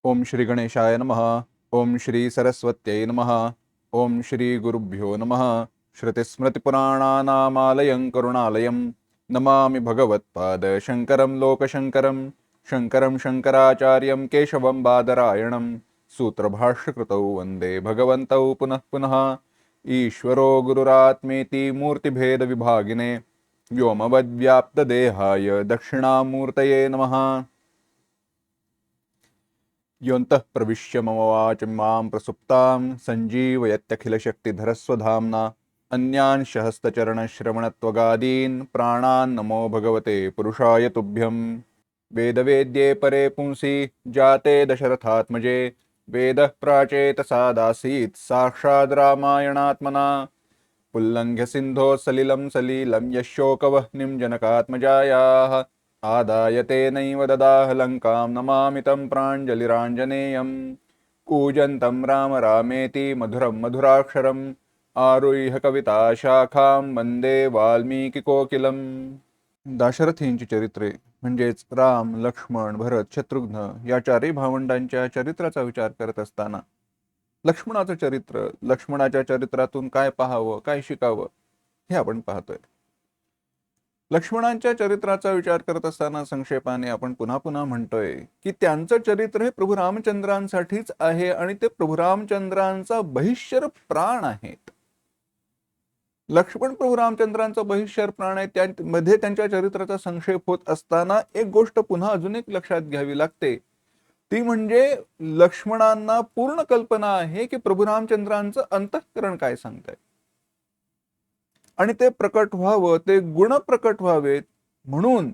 ओम श्री गणेशाय नमः। ओम श्री सरस्वत्यै नमः। ओम श्री गुरुभ्यो नमः। श्रुतिस्मृतिपुराणानामालयं करुणालयं नमामि भगवत्पाद शंकरं लोकशंकरं शंकरं शंकराचार्यं केशवं बादरायणं सूत्रभाष्यकृतौ वन्दे भगवन्तौ पुनः पुनः। ईश्वरो गुरुरात्मेति मूर्तिभेदविभागिने व्योमवद्व्याप्तदेहाय दक्षिणामूर्तये नमः। योऽन्तः प्रविश्य मम वाचं मां प्रसुप्तां सञ्जीवयत्यखिलशक्तिधरस्वधाम्ना अन्यांश हस्तचरणश्रवणत्वगादीन् प्राणान् नमो भगवते पुरुषाय तुभ्यं। वेदवेद्ये परे पुंसि जाते दशरथात्मजे वेदः प्राचेतसादासीत् साक्षाद् रामायणात्मना उल्लङ्घ्य सिन्धोः सलिलं सलीलं यशोकवह्निं जनकात्मजायाः आदाय तेनैव ददाह लङ्कां नमामि तं प्राञ्जलिराञ्जनेयं कूजन्तं राम रामेति मधुरं मधुराक्षरम् आरुह्य कविताशाखां वन्दे वाल्मीकिकोकिलम्। दाशरथींची चरित्रे म्हणजेच राम, लक्ष्मण, भरत, शत्रुघ्न या चारही भावंडांच्या चरित्राचा विचार करत असताना लक्ष्मणाचं चरित्र, लक्ष्मणाच्या चरित्रातून काय पाहावं, काय शिकावं हे आपण पाहतोय। लक्ष्मणांच्या चरित्राचा विचार करत असताना संक्षेपाने आपण पुन्हा पुन्हा म्हणतोय की त्यांचं चरित्र हे प्रभू रामचंद्रांसाठीच आहे आणि ते प्रभू रामचंद्रांचा बहिष्यर प्राण आहेत। लक्ष्मण प्रभू रामचंद्रांचा बहिष्यर प्राण आहे, त्यामध्ये त्यांच्या चरित्राचा संक्षेप होत असताना एक गोष्ट पुन्हा अजून एक लक्षात घ्यावी लागते, ती म्हणजे लक्ष्मणांना पूर्ण कल्पना आहे की प्रभू रामचंद्रांचं अंतःकरण काय सांगताय आणि ते प्रकट व्हावं, ते गुण प्रकट व्हावेत म्हणून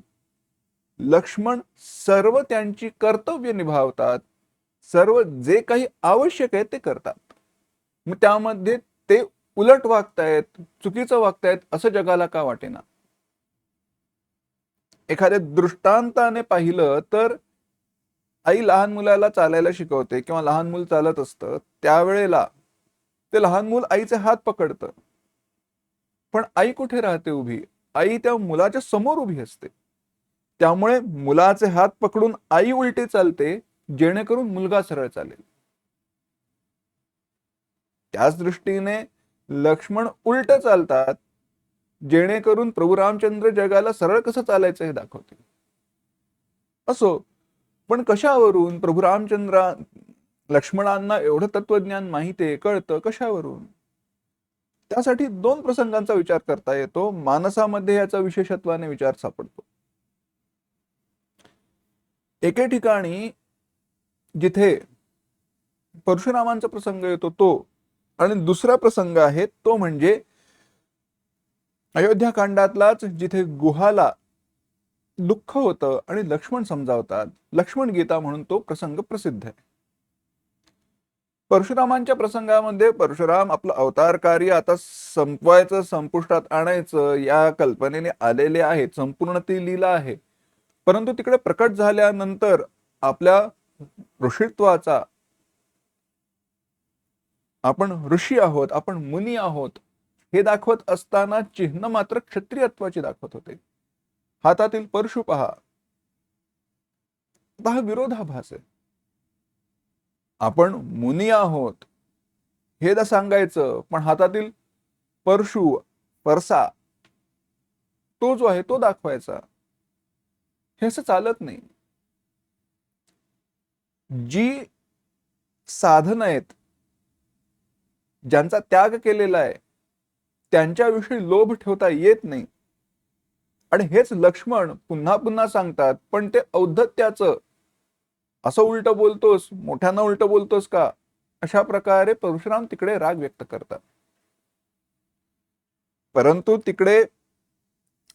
लक्ष्मण सर्व त्यांची कर्तव्य निभावतात, सर्व जे काही आवश्यक आहे ते करतात। मग त्यामध्ये ते उलट वागतायत, चुकीचं वागतायत असं जगाला का वाटेना? एखाद्या दृष्टांताने पाहिलं तर आई लहान मुलाला चालायला शिकवते किंवा लहान मूल चालत असतं त्यावेळेला ते लहान मूल आईचे हात पकडतं, पण आई कुठे राहते उभी? आई त्या मुलाच्या समोर उभी असते, त्यामुळे मुलाचे हात पकडून आई उलटी चालते जेणेकरून मुलगा सरळ चालेल। त्याच दृष्टीने लक्ष्मण उलट चालतात जेणेकरून प्रभू रामचंद्र जगाला सरळ कसं चालायचं हे दाखवतील। असो, पण कशावरून प्रभू रामचंद्र लक्ष्मणांना एवढं तत्वज्ञान माहिती आहे, कळतं कशावरून? त्यासाठी दोन प्रसंगांचा विचार करता येतो, मानसामध्ये याचा विशेषत्वाने विचार सापडतो। एके ठिकाणी जिथे परशुरामांचा प्रसंग येतो तो, आणि दुसरा प्रसंग आहे तो म्हणजे अयोध्या कांडातलाच, जिथे गुहाला दुःख होतं आणि लक्ष्मण समजावतात, लक्ष्मण गीता म्हणून तो प्रसंग प्रसिद्ध आहे। परशुरामांच्या प्रसंगामध्ये परशुराम आपलं अवतार कार्य आता संपवायचं, संपुष्टात आणायचं या कल्पनेने आलेले आहेत, संपूर्ण ती लीला आहे। परंतु तिकडे प्रकट झाल्यानंतर आपल्या ऋषित्वाचा, आपण ऋषी आहोत, आपण मुनी आहोत हे दाखवत असताना चिन्ह मात्र क्षत्रियत्वाची दाखवत होते। हातातील परशु पहा, हा विरोधाभास आहे। आपण मुनी आहोत हे दा सांगायचं, पण हातातील परशु, परसा तो जो आहे तो दाखवायचा, हे असं चालत नाही। जी साधन आहेत, ज्यांचा त्याग केलेला आहे, त्यांच्याविषयी लोभ ठेवता येत नाही। आणि हेच लक्ष्मण पुन्हा पुन्हा सांगतात, पण ते औद्धत्याचं, असं उलट बोलतोस, मोठ्यानं उलट बोलतोस का, अशा प्रकारे परशुराम तिकडे राग व्यक्त करतात। परंतु तिकडे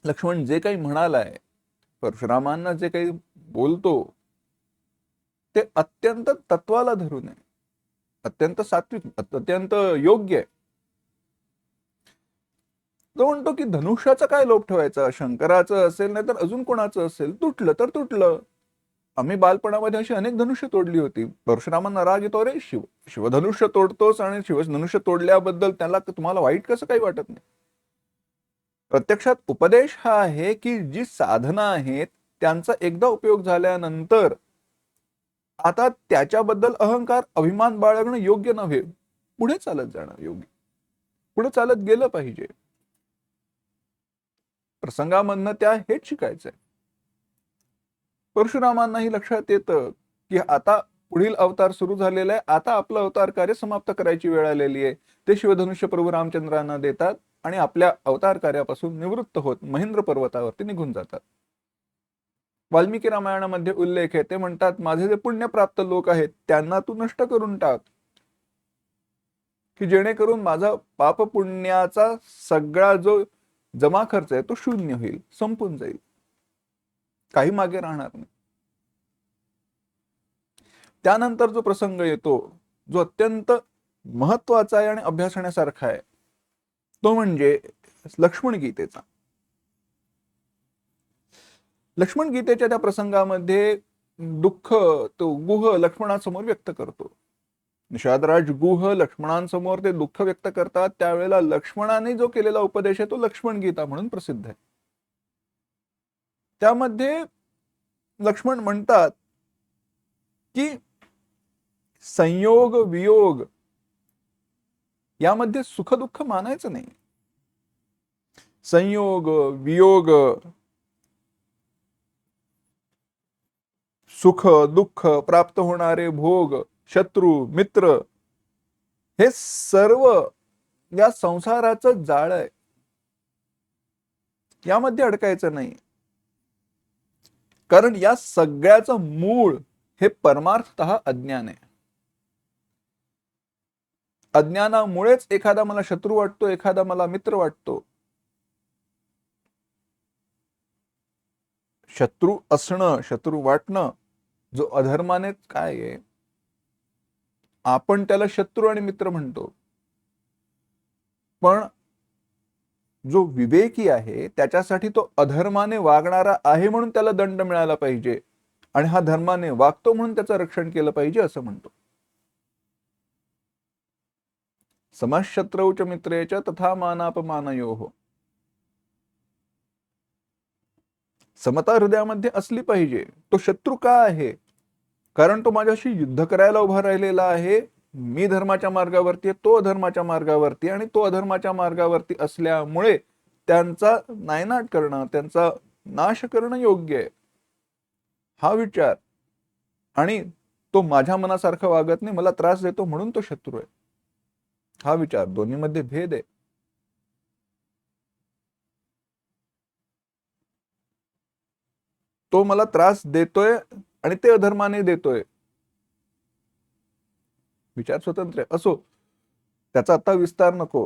लक्ष्मण जे काही म्हणालाय, परशुरामांना जे काही बोलतो ते अत्यंत तत्वाला धरून आहे, अत्यंत सात्विक, अत्यंत योग्य आहे। तो म्हणतो की धनुष्याचा काय लोभ ठेवायचा, शंकराचं असेल नाही तर अजून कोणाचं असेल, तुटलं तर तुटलं। आम्ही बालपणामध्ये अशी अनेक धनुष्य तोडली होती। परशुरामांना राग येतो, अरे शिवधनुष्य तोडतोस आणि शिवधनुष्य तोडल्याबद्दल त्याला तुम्हाला वाईट कसं काही वाटत नाही? प्रत्यक्षात उपदेश हा आहे की जी साधना आहेत त्यांचा एकदा उपयोग झाल्यानंतर आता त्याच्याबद्दल अहंकार अभिमान बाळगणं योग्य नव्हे, पुढे चालत जाणं योग्य, पुढे चालत गेलं पाहिजे. प्रसंगामधनं त्या हेच शिकायचंय. परशुरामांनाही लक्षात येतं की आता पुढील अवतार सुरू झालेला आहे, आता आपलं अवतार कार्य समाप्त करायची वेळ आलेली आहे. ते शिवधनुष्य प्रभू रामचंद्रांना देतात आणि आपल्या अवतार कार्यापासून निवृत्त होत महेंद्र पर्वतावरती निघून जातात. वाल्मिकी रामायणामध्ये उल्लेख आहे, ते म्हणतात माझे जे पुण्यप्राप्त लोक आहेत त्यांना तू नष्ट करून टाक, की जेणेकरून माझा पाप पुण्याचा सगळा जो जमा खर्च आहे तो शून्य होईल, संपून जाईल, काही मागे राहणार नाही. त्यानंतर जो प्रसंग येतो जो अत्यंत महत्वाचा आहे आणि अभ्यासण्यासारखा आहे, तो म्हणजे लक्ष्मण गीतेचा. लक्ष्मण गीतेच्या त्या प्रसंगामध्ये दुःख तो गुह लक्ष्मणासमोर व्यक्त करतो. निषादराज गुह लक्ष्मणांसमोर ते दुःख व्यक्त करतात. त्यावेळेला लक्ष्मणाने जो केलेला उपदेश आहे तो लक्ष्मण गीता म्हणून प्रसिद्ध आहे. त्यामध्ये लक्ष्मण म्हणतात की संयोग वियोग यामध्ये सुख दुःख मानायचं नाही. संयोग वियोग, सुख दुःख, प्राप्त होणारे भोग, शत्रू मित्र, हे सर्व या संसाराचं जाळ आहे, यामध्ये अडकायचं नाही. कारण या सगळ्याचं मूळ हे परमार्थतः अज्ञान आहे. अज्ञानामुळेच एखादा मला शत्रू वाटतो, एखादा मला मित्र वाटतो. शत्रू असणं, शत्रू वाटणं जो अधर्माने काय आहे, आपण त्याला शत्रू आणि मित्र म्हणतो. पण जो विवेकी आहे त्याच्यासाठी तो अधर्माने वागणारा आहे म्हणून त्याला दंड मिळाला पाहिजे, आणि हा धर्माने वागतो म्हणून त्याचं रक्षण केलं पाहिजे असं म्हणतो. समशत्रौच मित्रेच तथा मानापमानयोः. समता हृदयामध्ये असली पाहिजे. तो शत्रू का आहे? कारण तो माझ्याशी युद्ध करायला उभा राहिलेला आहे. मी धर्माच्या मार्गावरती आहे, तो अधर्माच्या मार्गावरती, आणि तो अधर्माच्या मार्गावरती असल्यामुळे त्यांचा नायनाट करणं, त्यांचा नाश करणं योग्य आहे, हा विचार. आणि तो माझ्या मनासारखं वागत नाही, मला त्रास देतो म्हणून तो शत्रू आहे, हा विचार. दोन्हीमध्ये भेद आहे. तो मला त्रास देतोय आणि ते अधर्माने देतोय, विचार स्वतंत्र आहे. असो, त्याचा आता विस्तार नको.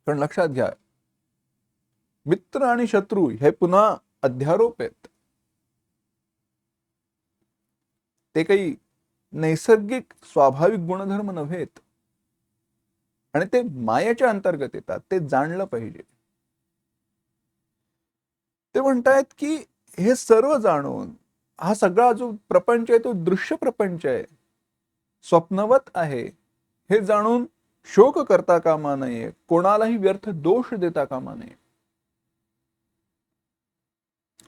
पण लक्षात घ्या, मित्र आणि शत्रू हे पुन्हा अध्यारोप आहेत. ते काही नैसर्गिक स्वाभाविक गुणधर्म नव्हेत, आणि ते मायेच्या अंतर्गत येतात. ते जाणलं पाहिजे. ते म्हणतायत की हे सर्व जाणून हा सगळा जो प्रपंच आहे तो दृश्य प्रपंच आहे, स्वप्नवत आहे, हे जाणून शोक करता कामा नये, कोणालाही व्यर्थ दोष देता कामा नये.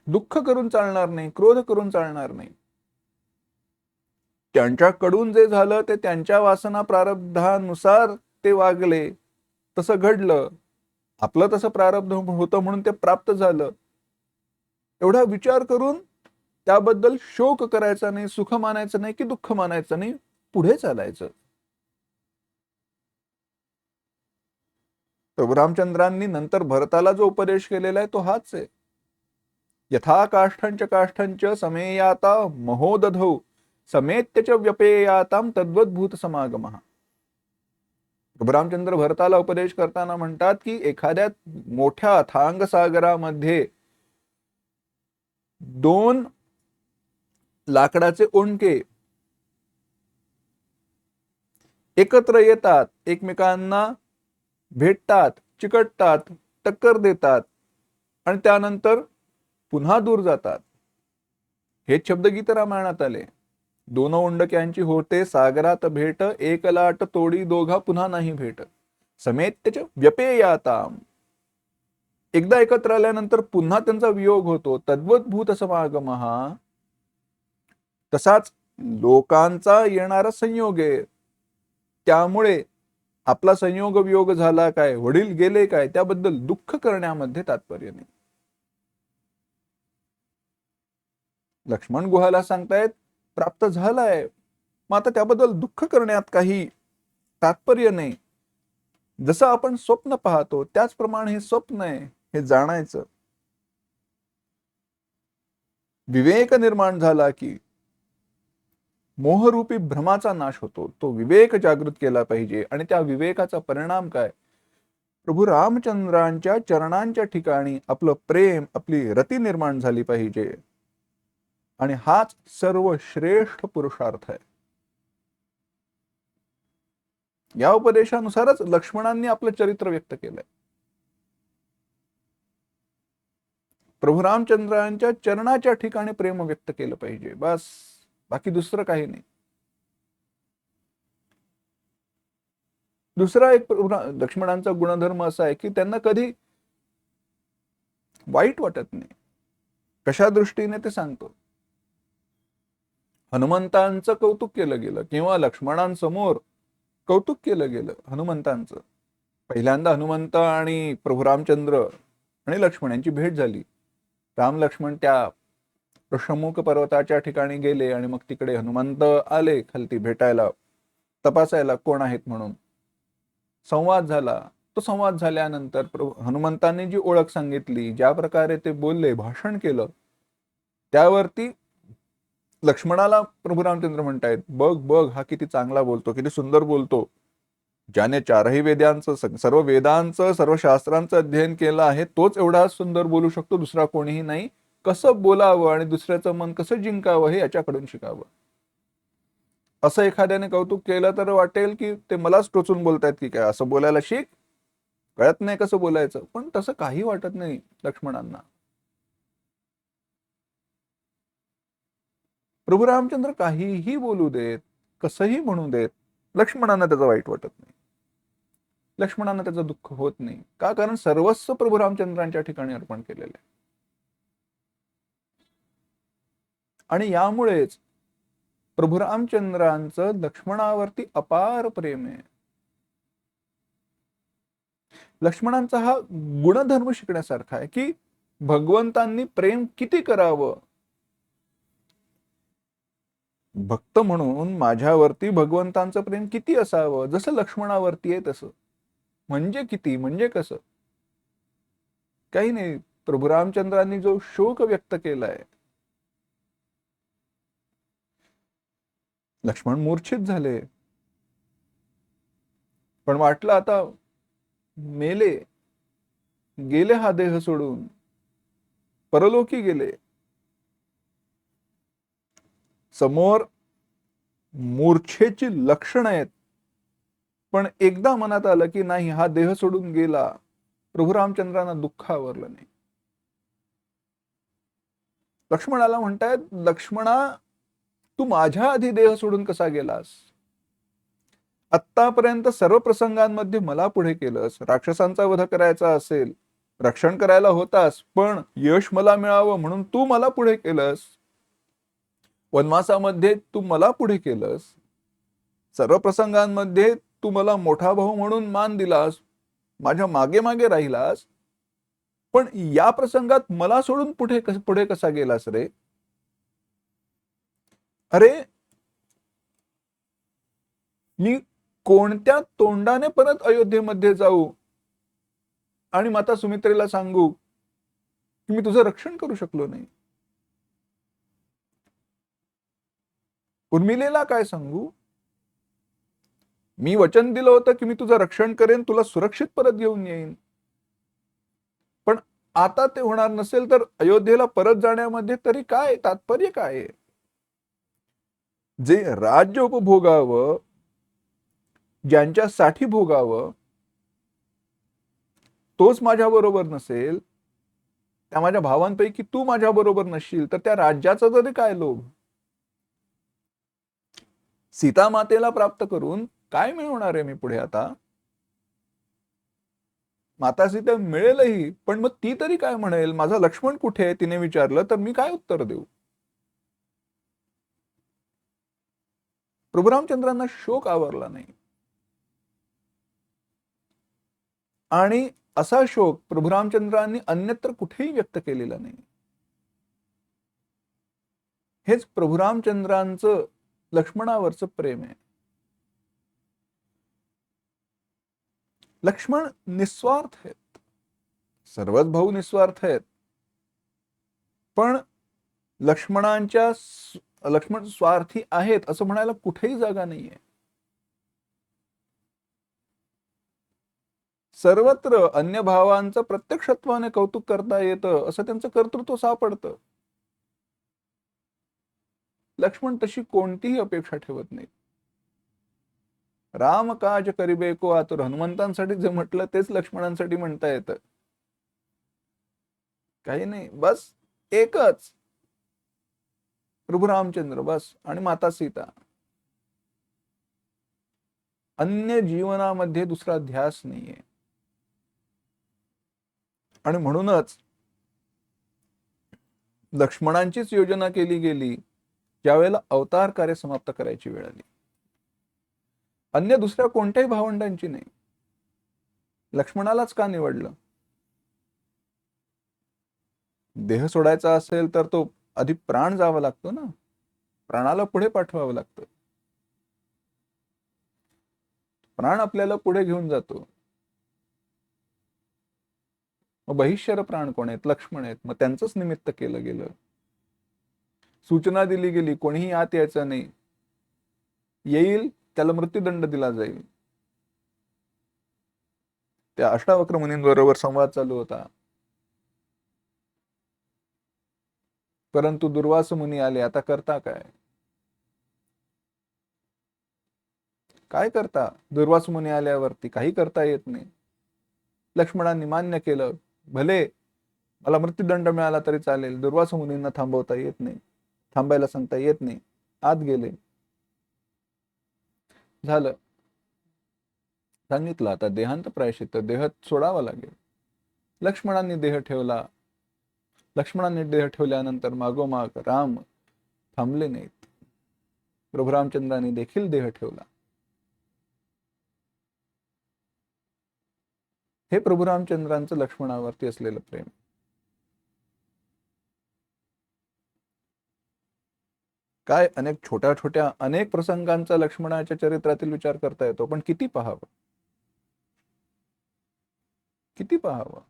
दुःख करून चालणार नाही, क्रोध करून चालणार नाही. त्यांच्याकडून जे झालं ते त्यांच्या वासना प्रारब्धानुसार ते वागले, तसं घडलं. आपलं तसं प्रारब्ध होतं म्हणून ते प्राप्त झालं. एवढा विचार करून त्याबद्दल शोक करायचा नाही, सुख मानायचं नाही की दुःख मानायचं नाही, पुढे चालायचं. प्रभू रामचंद्रांनी नंतर भरताला जो उपदेश केलेला आहे तो हाच आहे. यथा काष्ठंच काष्ठंच समेयाता महोदधौ समेत्यच व्यपेयाताम तद्वद्भूत समागमः. प्रभू रामचंद्र भरताला उपदेश करताना म्हणतात की एखाद्या मोठ्या अथांग सागरामध्ये दोन लाकडाचे ओंडके एकत्र येतात, एकमेकांना भेटतात, चिकटतात, टक्कर देतात, आणि त्यानंतर पुन्हा दूर जातात. हे शब्द गीत रामायणात आले. दोन ओंडक्यांची होते सागरात भेट, एक लाट तोडी दोघा पुन्हा नाही भेट. समेत्यच व्यपेयाताम. एकदा एकत्र आल्यानंतर पुन्हा त्यांचा वियोग होतो. तद्वद्भूत समागमः. तसाच लोकांचा येणारा संयोग आहे. त्यामुळे आपला संयोग वियोग झाला काय, वडील गेले काय, त्याबद्दल दुःख करण्यामध्ये तात्पर्य नाही. लक्ष्मण गुहाला सांगतायत प्राप्त झालाय, मग आता त्याबद्दल दुःख करण्यात काही तात्पर्य नाही. जसं आपण स्वप्न पाहतो त्याचप्रमाणे हे स्वप्न आहे हे जाणायचं. विवेक निर्माण झाला की मोहरूपी भ्रमाचा नाश होतो. तो विवेक जागृत केला पाहिजे आणि त्या विवेकाचा परिणाम काय, प्रभू रामचंद्रांच्या चरणांच्या ठिकाणी आपलं प्रेम, आपली रती निर्माण झाली पाहिजे. आणि हाच सर्वश्रेष्ठ पुरुषार्थ आहे. या उपदेशानुसारच लक्ष्मणांनी आपलं चरित्र व्यक्त केलंय. प्रभू रामचंद्रांच्या चरणाच्या ठिकाणी प्रेम व्यक्त केलं पाहिजे, बस, बाकी दुसरं काही नाही. दुसरा एक लक्ष्मणांचा गुणधर्म असा आहे की त्यांना कधी वाईट वाटत नाही. कशा दृष्टीने ते सांगतो. हनुमंतांचं कौतुक केलं गेलं किंवा लक्ष्मणांसमोर कौतुक केलं गेलं हनुमंतांचं. पहिल्यांदा हनुमंत आणि प्रभू रामचंद्र आणि लक्ष्मण यांची भेट झाली. राम लक्ष्मण त्या ऋषमुख पर्वताच्या ठिकाणी गेले आणि मग तिकडे हनुमंत आले खालती भेटायला, तपासायला कोण आहेत म्हणून. संवाद झाला. तो संवाद झाल्यानंतर हनुमंतांनी जी ओळख सांगितली, ज्या प्रकारे ते बोलले, भाषण केलं, त्यावरती लक्ष्मणाला प्रभू रामचंद्र म्हणतायत, बघ बघ हा किती चांगला बोलतो, किती सुंदर बोलतो. ज्याने चारही वेदांचं, सर्व वेदांचं, सर्व शास्त्रांचं अध्ययन केलं आहे, तोच एवढा सुंदर बोलू शकतो, दुसरा कोणीही नाही. कसं बोलावं आणि दुसऱ्याचं मन कसं जिंकावं हे याच्याकडून शिकावं. असं एखाद्याने कौतुक केलं तर वाटेल की ते मलाच टोचून बोलतायत की काय, असं बोलायला शिक, कळत नाही कसं बोलायचं. पण तसं काही वाटत नाही लक्ष्मणांना. प्रभू रामचंद्र काहीही बोलू देत, कसंही म्हणू देत, लक्ष्मणांना त्याचं वाईट वाटत नाही. लक्ष्मणांना त्याचं दुःख होत नाही. का? कारण सर्वस्व प्रभू रामचंद्रांच्या ठिकाणी अर्पण केलेलं आहे. आणि यामुळेच प्रभू रामचंद्रांचं लक्ष्मणावरती अपार प्रेम आहे. लक्ष्मणांचा हा गुणधर्म शिकण्यासारखा आहे की भगवंतांनी प्रेम किती करावं. भक्त म्हणून माझ्यावरती भगवंतांचं प्रेम किती असावं, जसं लक्ष्मणावरती आहे तसं. म्हणजे किती, म्हणजे कसं, काही नाही. प्रभू रामचंद्रांनी जो शोक व्यक्त केलाय, लक्ष्मण मूर्छित झाले. पण वाटलं आता मेले, गेले हा देह सोडून, परलोकी गेले. समोर मूर्छेची लक्षणं आहेत, पण एकदा मनात आलं की नाही, हा देह सोडून गेला, प्रभू रामचंद्रांना दुःख आवरलं नाही. लक्ष्मणाला म्हणतायत, लक्ष्मणा तू माझ्या आधी देह सोडून कसा गेलास. आतापर्यंत सर्व प्रसंगांमध्ये मला पुढे केलंस. राक्षसांचा वध करायचा असेल, रक्षण करायला होतास, पण यश मला मिळावं म्हणून तू मला पुढे केलंस. वनवासामध्ये तू मला पुढे केलंस. सर्व प्रसंगांमध्ये तू मला मोठा भाऊ म्हणून मान दिलास, माझ्या मागे मागे राहिलास. पण या प्रसंगात मला सोडून पुढे कसा गेलास रे. अरे मी कोणत्या तोंडाने परत अयोध्येमध्ये जाऊ आणि माता सुमित्रेला सांगू की मी तुझं रक्षण करू शकलो नाही. उर्मिलेला काय सांगू, मी वचन दिलं होतं की मी तुझं रक्षण करेन, तुला सुरक्षित परत घेऊन येईन. पण आता ते होणार नसेल तर अयोध्येला परत जाण्यामध्ये तरी काय तात्पर्य काय. जे राज्य उपभोगावं, ज्यांच्यासाठी भोगावं, तोच माझ्या बरोबर नसेल, त्या माझ्या भावांपैकी तू माझ्या बरोबर नसशील, तर त्या राज्याचा तरी काय लोभ. सीता मातेला प्राप्त करून काय मिळवणार आहे मी पुढे आता. माता सीता मिळेलही, पण मग ती तरी काय म्हणेल, माझा लक्ष्मण कुठे आहे तिने विचारलं तर मी काय उत्तर देऊ. प्रभू रामचंद्रांना शोक आवरला नाही. आणि असा शोक प्रभू रामचंद्रांनी अन्यत्र कुठेही व्यक्त केलेला नाही. हेच प्रभू रामचंद्रांचं लक्ष्मणावरचं प्रेम आहे. लक्ष्मण निस्वार्थ आहेत, सर्वच भाऊ निस्वार्थ आहेत, पण लक्ष्मण स्वार्थी आहेत असं म्हणायला कुठेही जागा नाहीये. सर्वत्र अन्य भावांचं प्रत्यक्षत्वाने कौतुक करता येतं असं त्यांचं कर्तृत्व सापडतं. लक्ष्मण तशी कोणतीही अपेक्षा ठेवत नाही. राम काज करिबेको आतुर, हनुमंतांसाठी जे म्हटलं तेच लक्ष्मणांसाठी म्हणता येतं. काही नाही, बस एकच प्रभू रामचंद्र बस, आणि माता सीता. अन्य जीवनामध्ये दुसरा ध्यास नाहीये. आणि म्हणूनच लक्ष्मणांचीच योजना केली गेली ज्यावेळेला अवतार कार्य समाप्त करायची वेळ आली. अन्य दुसऱ्या कोणत्याही भावंडांची नाही. लक्ष्मणालाच का निवडलं? देह सोडायचा असेल तर तो आधी प्राण जावा लागतो ना, प्राणाला पुढे पाठवावं लागतं. प्राण आपल्याला पुढे घेऊन जातो. मग बहिष्यर प्राण कोण आहेत? लक्ष्मण आहेत. मग त्यांचंच निमित्त केलं गेलं. सूचना दिली गेली कोणीही आत यायचं नाही, येईल त्याला मृत्यूदंड दिला जाईल. त्या अष्टावक्र मुनींबरोबर संवाद चालू होता, परंतु दुर्वास मुनी आले. आता करता काय? काय करता? दुर्वास मुनी आल्यावरती काही करता येत नाही. लक्ष्मणांनी मान्य केलं, भले मला मृत्यूदंड मिळाला तरी चालेल, दुर्वास मुनींना थांबवता येत नाही, थांबायला सांगता येत नाही. आत गेले. झालं, सांगितलं आता देहांत प्रायश्चित्त, देह सोडावा लागेल. लक्ष्मणांनी देह ठेवला. लक्ष्मणांनी देह ठेवल्यानंतर मागोमाग राम थांबले नाहीत. प्रभू रामचंद्रांनी देखील देह ठेवला. हे प्रभू रामचंद्रांचं लक्ष्मणावरती असलेलं प्रेम. काय अनेक छोट्या छोट्या अनेक प्रसंगांचा लक्ष्मणाच्या चरित्रातील विचार करता येतो, पण किती पाहावं, किती पाहावं.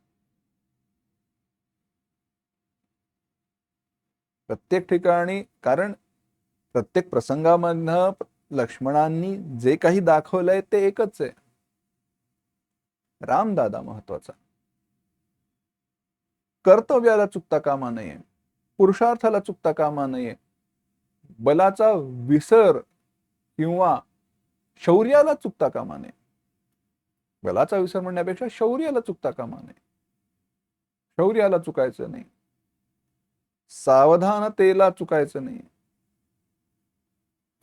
प्रत्येक ठिकाणी, कारण प्रत्येक प्रसंगामधनं लक्ष्मणांनी जे काही दाखवलंय ते एकच आहे. रामदादा महत्वाचा. कर्तव्याला चुकता कामा नये, पुरुषार्थाला चुकता कामा नये, बलाचा विसर किंवा शौर्याला चुकता कामा नये. बलाचा विसर म्हणण्यापेक्षा शौर्याला चुकता कामा नये. शौर्याला चुकायचं नाही, सावधानतेला चुकायचं नाही.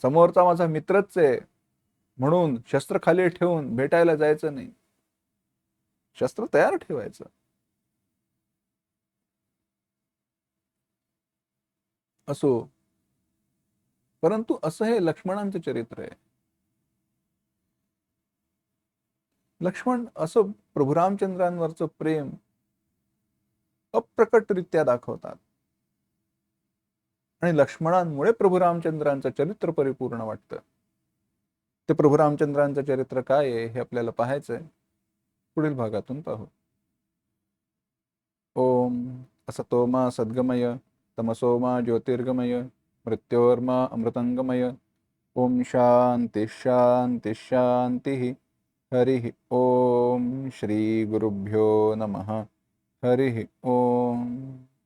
समोरचा माझा मित्रच आहे म्हणून शस्त्र खाली ठेवून भेटायला जायचं नाही, शस्त्र तयार ठेवायचं. असो, परंतु असं हे लक्ष्मणांचं चरित्र आहे. लक्ष्मण असं प्रभू रामचंद्रांवरचं प्रेम अप्रकटरित्या दाखवतात, आणि लक्ष्मणांमुळे प्रभू रामचंद्रांचं चरित्र परिपूर्ण वाटतं. ते प्रभू रामचंद्रांचं चरित्र काय आहे हे आपल्याला पाहायचंय. पुढील भागातून पाहू. ओम असतोमा सद्गमय, तमसोमा ज्योतिर्गमय, मृत्योर्मा अमृतंगमय. ओम शांति शांति शांति. हरि ओम. श्री गुरुभ्यो नमः. हरि ओम.